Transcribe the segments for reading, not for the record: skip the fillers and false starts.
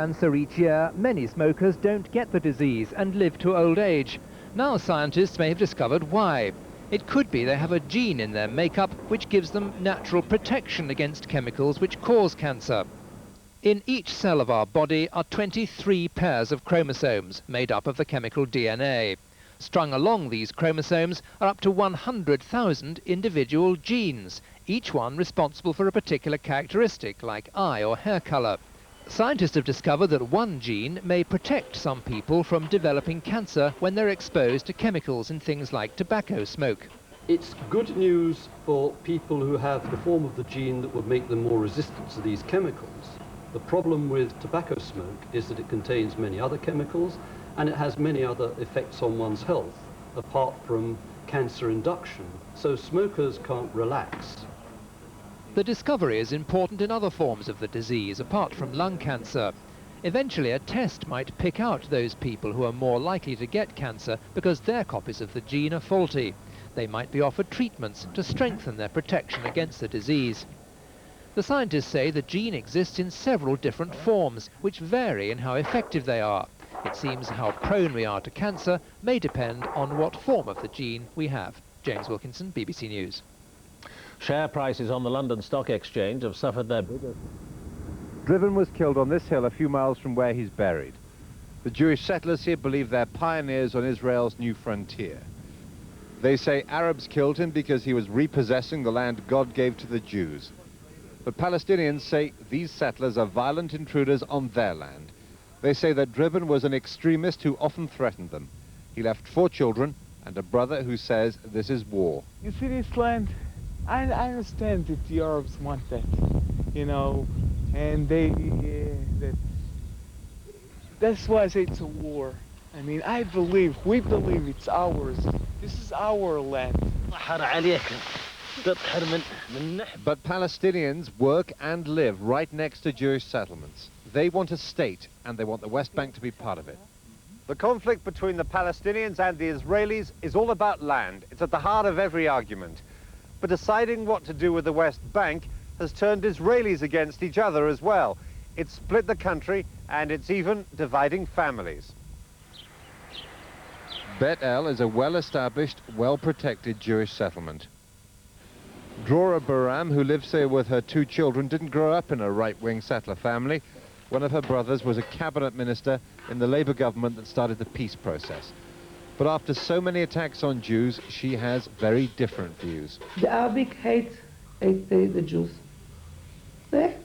Cancer each year, many smokers don't get the disease and live to old age. Now scientists may have discovered why. It could be they have a gene in their makeup which gives them natural protection against chemicals which cause cancer. In each cell of our body are 23 pairs of chromosomes made up of the chemical DNA. Strung along these chromosomes are up to 100,000 individual genes, each one responsible for a particular characteristic like eye or hair colour. Scientists have discovered that one gene may protect some people from developing cancer when they're exposed to chemicals in things like tobacco smoke. It's good news for people who have the form of the gene that would make them more resistant to these chemicals. The problem with tobacco smoke is that it contains many other chemicals and it has many other effects on one's health, apart from cancer induction. So smokers can't relax. The discovery is important in other forms of the disease, apart from lung cancer. Eventually, a test might pick out those people who are more likely to get cancer because their copies of the gene are faulty. They might be offered treatments to strengthen their protection against the disease. The scientists say the gene exists in several different forms, which vary in how effective they are. It seems how prone we are to cancer may depend on what form of the gene we have. James Wilkinson, BBC News. Share prices on the London Stock Exchange have suffered their biggest. Driven was killed on this hill a few miles from where he's buried. The Jewish settlers here believe they're pioneers on Israel's new frontier. They say Arabs killed him because he was repossessing the land God gave to the Jews. But Palestinians say these settlers are violent intruders on their land. They say that Driven was an extremist who often threatened them. He left 4 children and a brother who says this is war. You see this land? I understand that the Arabs want that, you know, and that's why I say it's a war. I mean, we believe it's ours. This is our land. But Palestinians work and live right next to Jewish settlements. They want a state, and they want the West Bank to be part of it. The conflict between the Palestinians and the Israelis is all about land. It's at the heart of every argument. But deciding what to do with the West Bank has turned Israelis against each other as well. It's split the country, and it's even dividing families. Bet El is a well-established, well-protected Jewish settlement. Drora Baram, who lives here with her 2 children, didn't grow up in a right-wing settler family. One of her brothers was a cabinet minister in the Labour government that started the peace process. But after so many attacks on Jews, she has very different views. The Arabic hate the Jews. They hate.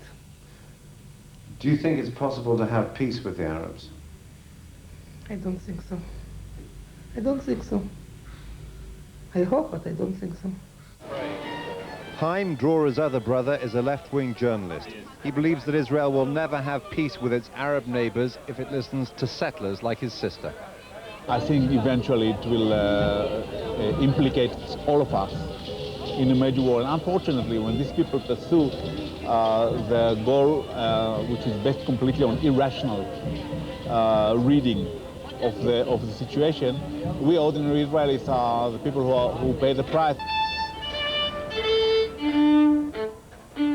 Do you think it's possible to have peace with the Arabs? I don't think so. I don't think so. I hope, but I don't think so. Haim, Drora's other brother, is a left-wing journalist. He believes that Israel will never have peace with its Arab neighbors if it listens to settlers like his sister. I think eventually it will implicate all of us in a major war. And unfortunately, when these people pursue their goal, which is based completely on irrational reading of the situation, we ordinary Israelis are the people who pay the price.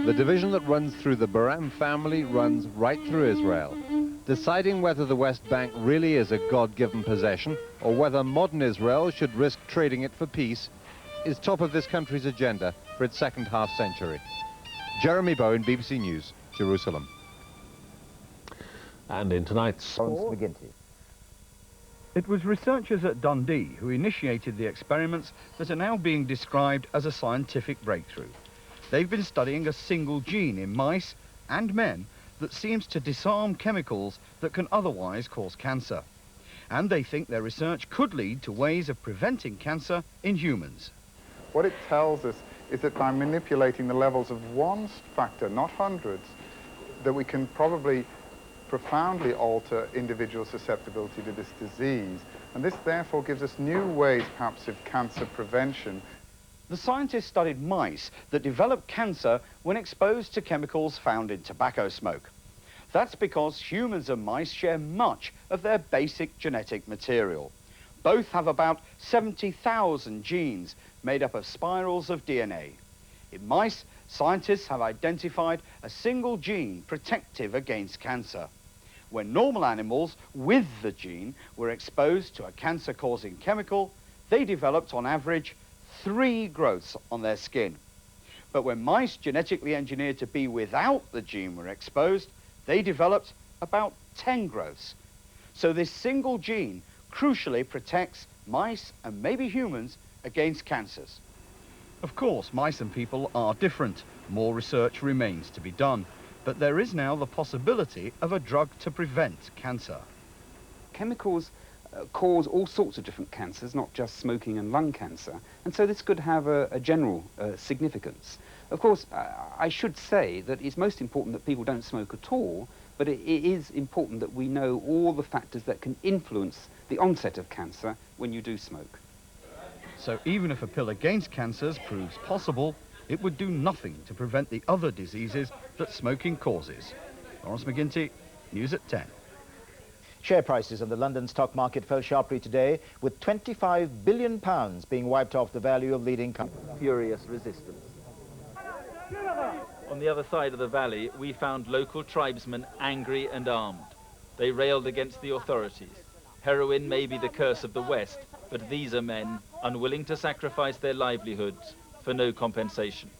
The division that runs through the Baram family runs right through Israel. Deciding whether the West Bank really is a God-given possession or whether modern Israel should risk trading it for peace is top of this country's agenda for its second half-century. Jeremy Bowen, BBC News, Jerusalem. And in tonight's It was researchers at Dundee who initiated the experiments that are now being described as a scientific breakthrough. They've been studying a single gene in mice and men that seems to disarm chemicals that can otherwise cause cancer. And they think their research could lead to ways of preventing cancer in humans. What it tells us is that by manipulating the levels of one factor, not hundreds, that we can probably profoundly alter individual susceptibility to this disease. And this therefore gives us new ways perhaps of cancer prevention. The scientists studied mice that develop cancer when exposed to chemicals found in tobacco smoke. That's because humans and mice share much of their basic genetic material. Both have about 70,000 genes made up of spirals of DNA. In mice, scientists have identified a single gene protective against cancer. When normal animals with the gene were exposed to a cancer-causing chemical, they developed on average 3 growths on their skin. But when mice genetically engineered to be without the gene were exposed, they developed about 10 growths. So this single gene crucially protects mice and maybe humans against cancers. Of course, mice and people are different. More research remains to be done. But there is now the possibility of a drug to prevent cancer. Chemicals cause all sorts of different cancers, not just smoking and lung cancer, and so this could have a general significance. Of course, I should say that it's most important that people don't smoke at all, but it is important that we know all the factors that can influence the onset of cancer when you do smoke. So even if a pill against cancers proves possible, it would do nothing to prevent the other diseases that smoking causes. Lawrence McGinty, News at 10. Share prices on the London stock market fell sharply today, with £25 billion being wiped off the value of leading companies. Furious resistance. On the other side of the valley, we found local tribesmen angry and armed. They railed against the authorities. Heroin may be the curse of the West, but these are men unwilling to sacrifice their livelihoods for no compensation.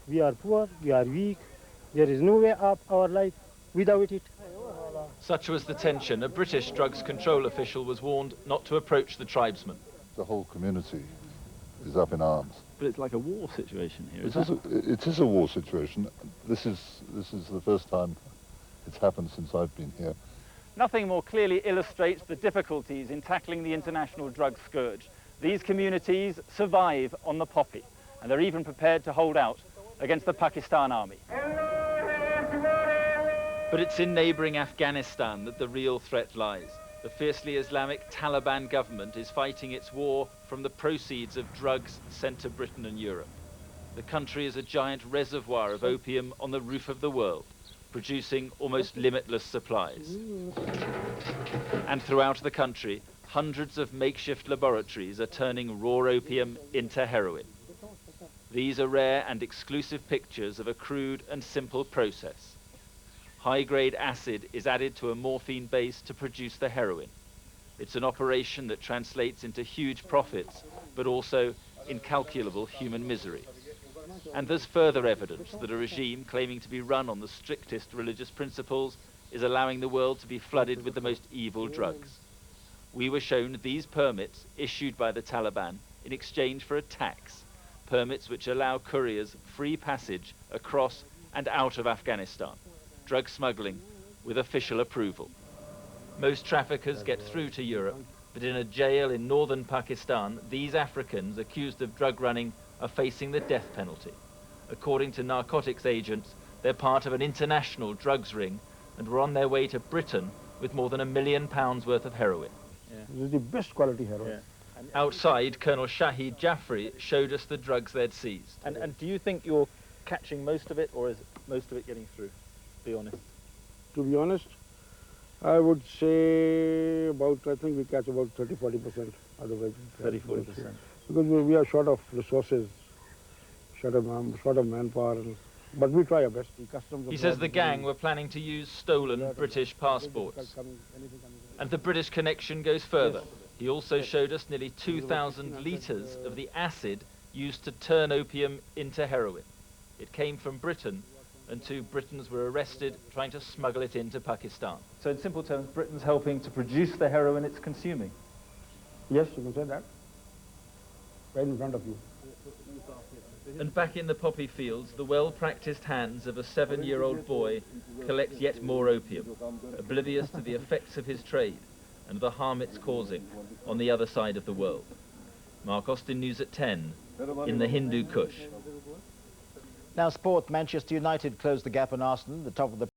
We are poor, we are weak, there is no way up our life without it. Such was the tension. A British drugs control official was warned not to approach the tribesmen. The whole community is up in arms. But it's like a war situation here. It is a war situation. This is the first time it's happened since I've been here. Nothing more clearly illustrates the difficulties in tackling the international drug scourge. These communities survive on the poppy, and they're even prepared to hold out against the Pakistan army. But it's in neighbouring Afghanistan that the real threat lies. The fiercely Islamic Taliban government is fighting its war from the proceeds of drugs sent to Britain and Europe. The country is a giant reservoir of opium on the roof of the world, producing almost limitless supplies. And throughout the country, hundreds of makeshift laboratories are turning raw opium into heroin. These are rare and exclusive pictures of a crude and simple process. High-grade acid is added to a morphine base to produce the heroin. It's an operation that translates into huge profits, but also incalculable human misery. And there's further evidence that a regime claiming to be run on the strictest religious principles is allowing the world to be flooded with the most evil drugs. We were shown these permits issued by the Taliban in exchange for a tax, permits which allow couriers free passage across and out of Afghanistan. Drug smuggling with official approval. Most traffickers get through to Europe, but in a jail in northern Pakistan, these Africans accused of drug running are facing the death penalty. According to narcotics agents, they're part of an international drugs ring and were on their way to Britain with more than £1 million worth of heroin. This is the best quality heroin. Outside, Colonel Shahid Jaffrey showed us the drugs they'd seized. And do you think you're catching most of it, or is most of it getting through? Be honest. To be honest, I would say I think we catch about 30–40%. Otherwise, 30–40%. Because we are short of resources, short of manpower, but we try our best. He says the gang were planning to use stolen British passports. And the British connection goes further. He also showed us nearly 2,000 litres of the acid used to turn opium into heroin. It came from Britain, and 2 Britons were arrested trying to smuggle it into Pakistan. So in simple terms, Britain's helping to produce the heroin it's consuming? Yes, you can say that. Right in front of you. And back in the poppy fields, the well-practiced hands of a 7-year-old boy collect yet more opium, oblivious to the effects of his trade and the harm it's causing on the other side of the world. Mark Austin, News at 10, in the Hindu Kush. Now sport, Manchester United closed the gap on Arsenal, the top of the